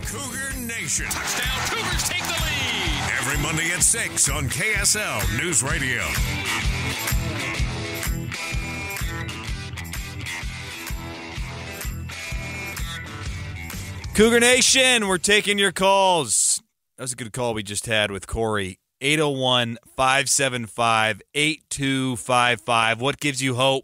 Cougar Nation. Touchdown, Cougars take the lead. Every Monday at 6 on KSL News Radio. Cougar Nation, we're taking your calls. That was a good call we just had with Corey. 801-575-8255. What gives you hope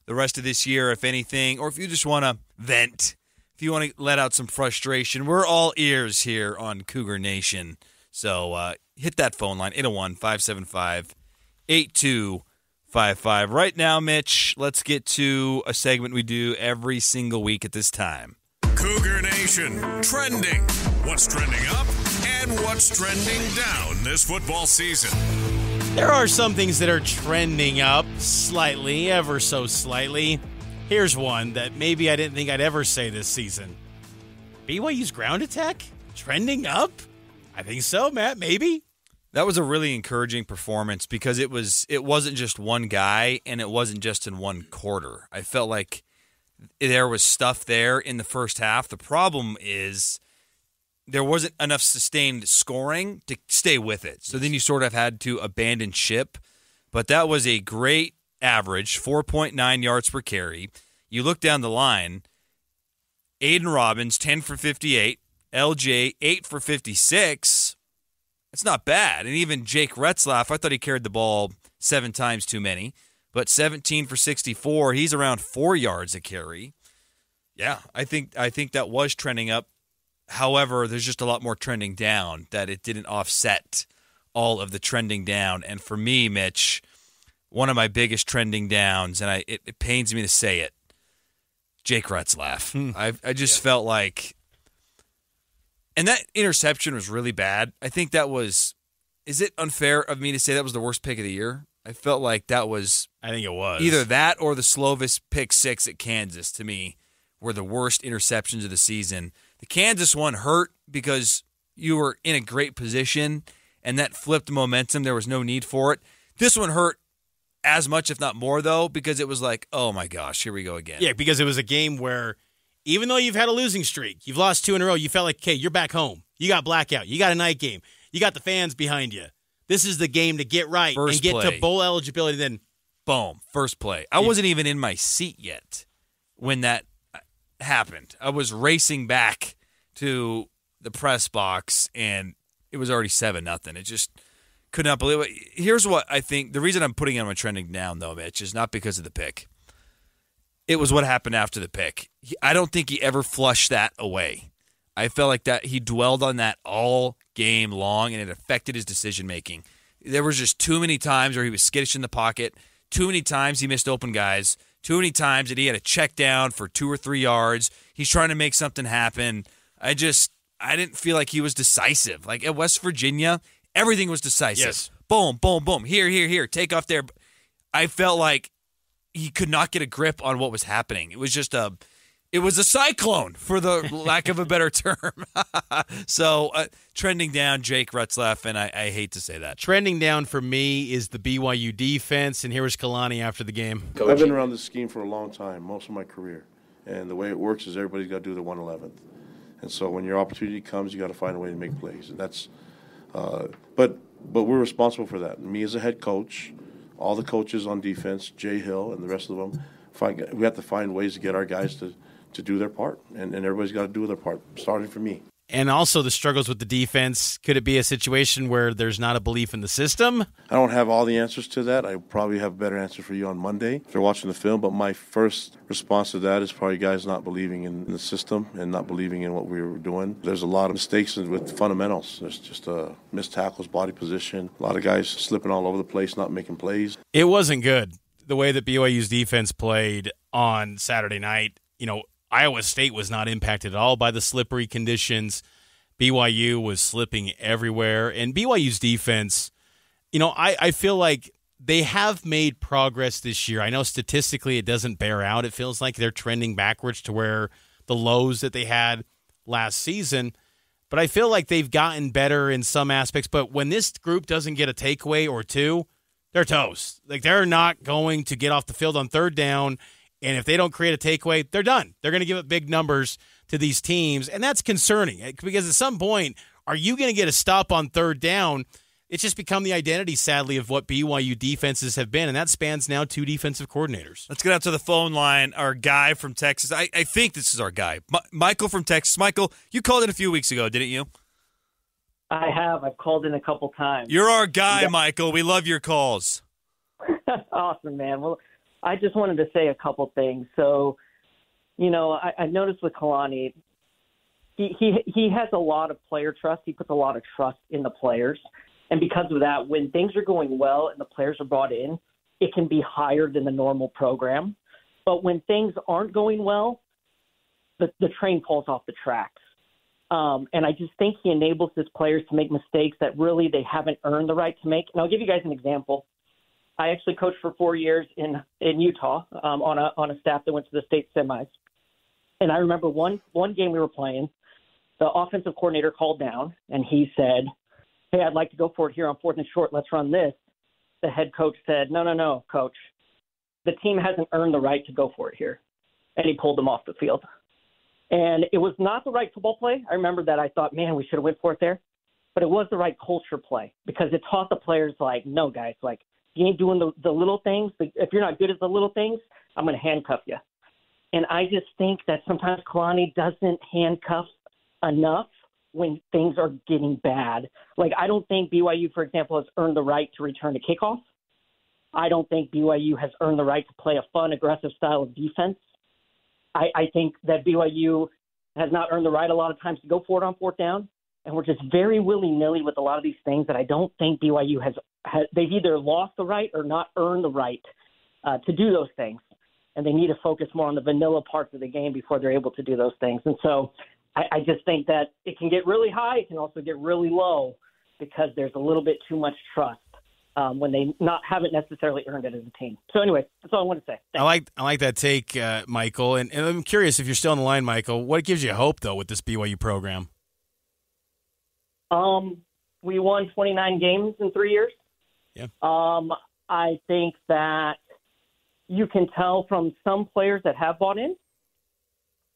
the rest of this year, if anything, or if you just want to vent, if you want to let out some frustration, we're all ears here on Cougar Nation. So hit that phone line, 801-575-8255. Right now, Mitch, let's get to a segment we do every single week at this time. Cougar Nation, trending. What's trending up and what's trending down this football season? There are some things that are trending up slightly, ever so slightly. Here's one that maybe I didn't think I'd ever say this season. BYU's ground attack? Trending up? I think so, Matt, maybe. That was a really encouraging performance because it wasn't just one guy and it wasn't just in one quarter. I felt like there was stuff there in the first half. The problem is there wasn't enough sustained scoring to stay with it. So then you sort of had to abandon ship. But that was a great average, 4.9 yards per carry. You look down the line, Aiden Robbins, 10 for 58. LJ, 8 for 56. That's not bad. And even Jake Retzlaff, I thought he carried the ball 7 times too many. But 17 for 64, he's around 4 yards a carry. Yeah, I think that was trending up. However, there's just a lot more trending down that it didn't offset all of the trending down. And for me, Mitch, one of my biggest trending downs, and it pains me to say it, Jake Retzlaff. I just felt like, and that interception was really bad. I think that was, is it unfair of me to say that was the worst pick of the year? I felt like that was, I think it was. Either that or the Slovis pick 6 at Kansas, to me, were the worst interceptions of the season. The Kansas one hurt because you were in a great position, and that flipped momentum. There was no need for it. This one hurt as much, if not more, though, because it was like, oh, my gosh, here we go again. Yeah, because it was a game where even though you've had a losing streak, you've lost 2 in a row, you felt like, okay, you're back home. You got blackout. You got a night game. You got the fans behind you. This is the game to get right and get to bowl eligibility. Then, boom, first play. I wasn't even in my seat yet when that happened. I was racing back to the press box, and it was already 7-0. It just could not believe it. Here's what I think. The reason I'm putting it on my trending down, though, Mitch, is not because of the pick. It was what happened after the pick. I don't think he ever flushed that away. I felt like that he dwelled on that all game long, and it affected his decision-making. There was just too many times where he was skittish in the pocket, too many times he missed open guys, too many times that he had a check down for 2 or 3 yards. He's trying to make something happen. I didn't feel like he was decisive. Like at West Virginia, everything was decisive. Yes. Boom, boom, boom. Here. Take off there. I felt like he could not get a grip on what was happening. It was just it was a cyclone, for the lack of a better term. So, trending down, Jake Retzlaff, and I hate to say that. Trending down for me is the BYU defense, and here was Kalani after the game. I've been around this scheme for a long time, most of my career. And the way it works is everybody's got to do their 111th. And so when your opportunity comes, you got to find a way to make plays. And that's, but we're responsible for that. Me as a head coach, all the coaches on defense, Jay Hill and the rest of them, we have to find ways to get our guys to do their part. And everybody's got to do their part, starting from me. And also the struggles with the defense. Could it be a situation where there's not a belief in the system? I don't have all the answers to that. I probably have a better answer for you on Monday if you're watching the film. But my first response to that is probably guys not believing in the system and not believing in what we were doing. There's a lot of mistakes with fundamentals. There's just missed tackles, body position, a lot of guys slipping all over the place, not making plays. It wasn't good, the way that BYU's defense played on Saturday night. Iowa State was not impacted at all by the slippery conditions. BYU was slipping everywhere. And BYU's defense, I feel like they have made progress this year. I know statistically it doesn't bear out. It feels like they're trending backwards to where the lows that they had last season. But I feel like they've gotten better in some aspects. But when this group doesn't get a takeaway or two, they're toast. Like, they're not going to get off the field on third down. And if they don't create a takeaway, they're done. They're going to give up big numbers. to these teams, and that's concerning because at some point, are you going to get a stop on third down? It's just become the identity, sadly, of what BYU defenses have been, and that spans now 2 defensive coordinators. Let's get out to the phone line. Our guy from Texas. I think this is our guy. Michael from Texas. Michael, you called in a few weeks ago, didn't you? I have. I've called in a couple times. You're our guy, Michael. We love your calls. Awesome, man. Well, I just wanted to say a couple things. So, I noticed with Kalani, he has a lot of player trust. He puts a lot of trust in the players. And because of that, when things are going well and the players are brought in, it can be higher than the normal program. But when things aren't going well, the train falls off the tracks. And I just think he enables his players to make mistakes that really they haven't earned the right to make. And I'll give you guys an example. I actually coached for 4 years in Utah on a staff that went to the state semis. And I remember one game we were playing, the offensive coordinator called down, and he said, "Hey, I'd like to go for it here on 4th and short. Let's run this." The head coach said, No, coach. The team hasn't earned the right to go for it here. And he pulled them off the field. And it was not the right football play. I remember that. I thought, man, we should have went for it there. But it was the right culture play because it taught the players, no, guys, you ain't doing the little things. If you're not good at the little things, I'm going to handcuff you. And I just think that sometimes Kalani doesn't handcuff enough when things are getting bad. I don't think BYU, for example, has earned the right to return to kickoff. I don't think BYU has earned the right to play a fun, aggressive style of defense. I think that BYU has not earned the right a lot of times to go for it on 4th down. And we're just very willy-nilly with a lot of these things that I don't think BYU has they've either lost the right or not earned the right to do those things. And they need to focus more on the vanilla parts of the game before they're able to do those things. And so I just think that it can get really high. It can also get really low because there's a little bit too much trust when they haven't necessarily earned it as a team. So anyway, that's all I want to say. Thanks. I like that take, Michael. And I'm curious if you're still on the line, Michael. What gives you hope, though, with this BYU program? We won 29 games in 3 years. Yeah. I think that you can tell from some players that have bought in,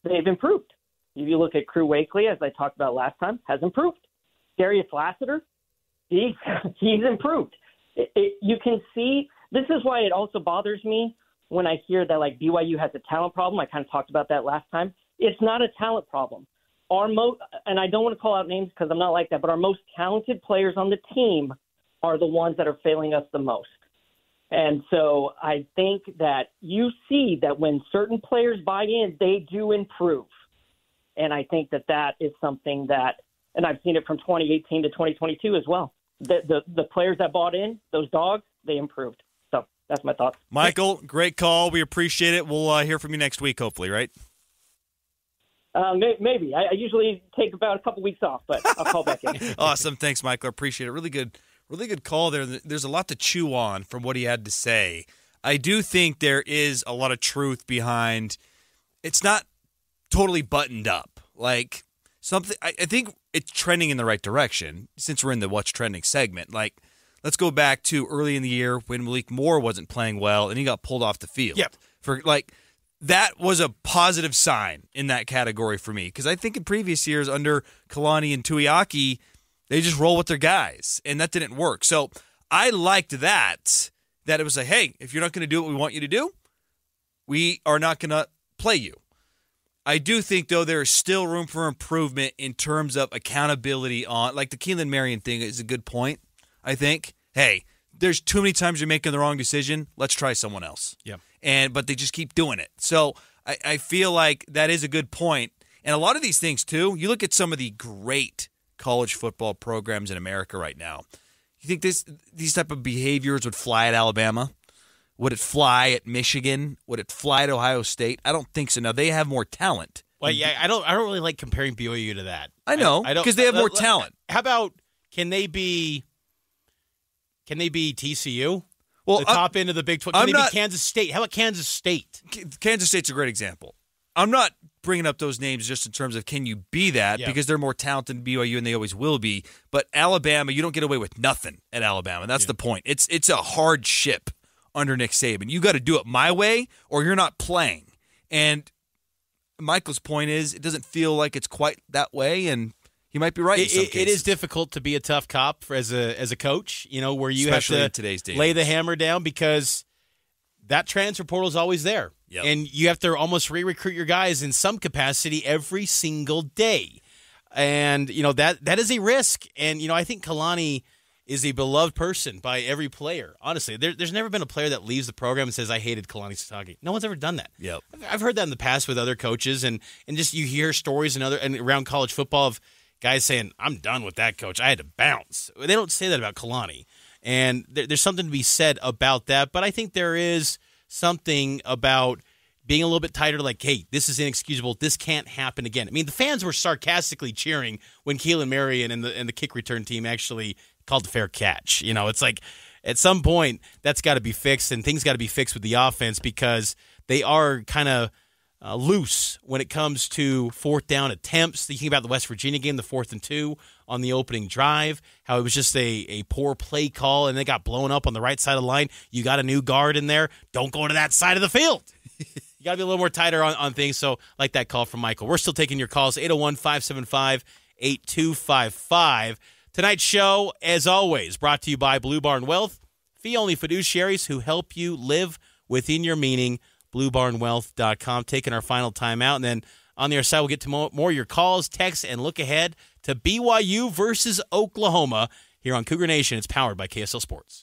they've improved. If you look at Crew Wakely, as I talked about last time, has improved. Darius Lassiter, he's improved. You can see – this is why it also bothers me when I hear that, BYU has a talent problem. I kind of talked about that last time. It's not a talent problem. And I don't want to call out names because I'm not like that, but our most talented players on the team are the ones that are failing us the most. And so I think that you see that when certain players buy in, they do improve. And I think that is something that, and I've seen it from 2018 to 2022 as well. The players that bought in, those dogs, they improved. So that's my thoughts. Michael, great call. We appreciate it. We'll hear from you next week, hopefully, right? Maybe. I usually take about a couple weeks off, but I'll call back in. Awesome. Thanks, Michael. I appreciate it. Really good call there. There's a lot to chew on from what he had to say. I do think there is a lot of truth behind it's not totally buttoned up. Something I think it's trending in the right direction since we're in the What's Trending segment. Let's go back to early in the year when Malik Moore wasn't playing well and he got pulled off the field. Yep. That was a positive sign in that category for me because I think in previous years under Kalani and Tuiaki, they just roll with their guys, and that didn't work. So I liked that it was hey, if you're not going to do what we want you to do, we are not going to play you. I do think, though, there is still room for improvement in terms of accountability on, the Keelan Marion thing is a good point, I think. Hey, there's too many times you're making the wrong decision. Let's try someone else. Yeah. But they just keep doing it. So I feel like that is a good point. And a lot of these things, too, you look at some of the great college football programs in America right now. You think these type of behaviors would fly at Alabama? Would it fly at Michigan? Would it fly at Ohio State? I don't think so. Now, they have more talent. Well, yeah, I don't really like comparing BYU to that. I know, because they have more talent. How about can they be TCU? Well, the top end of the Big 12. Can they be Kansas State? How about Kansas State? Kansas State's a great example. I'm not bringing up those names just in terms of can you be that because they're more talented than BYU and they always will be. But Alabama, you don't get away with nothing at Alabama. That's the point. It's a hard ship under Nick Saban. You got to do it my way or you're not playing. And Michael's point is it doesn't feel like it's quite that way, and he might be right in some cases. It is difficult to be a tough cop as a coach, where you Especially have in today's to day lay and the age. hammer down because that transfer portal is always there. Yep. And you have to almost re-recruit your guys in some capacity every single day. And, that is a risk. And, I think Kalani is a beloved person by every player. Honestly, there's never been a player that leaves the program and says, I hated Kalani Sitake. No one's ever done that. Yep. I've heard that in the past with other coaches, and just you hear stories and around college football of guys saying, I'm done with that coach. I had to bounce. They don't say that about Kalani. And there's something to be said about that. But I think there is something about being a little bit tighter, like, hey, this is inexcusable. This can't happen again. I mean, the fans were sarcastically cheering when Keelan Marion and the kick return team actually called the fair catch. It's like at some point that's got to be fixed, and things got to be fixed with the offense because they are kind of loose when it comes to fourth down attempts. Thinking about the West Virginia game, the 4th and 2 on the opening drive, how it was just a poor play call, and they got blown up on the right side of the line. You got a new guard in there. Don't go to that side of the field. You got to be a little more tighter on things. So like that call from Michael. We're still taking your calls, 801-575-8255. Tonight's show, as always, brought to you by Blue Barn Wealth, fee-only fiduciaries who help you live within your meaning. BlueBarnWealth.com. Taking our final time out, and then on the other side, we'll get to more of your calls, texts, and look ahead to BYU versus Oklahoma here on Cougar Nation. It's powered by KSL Sports.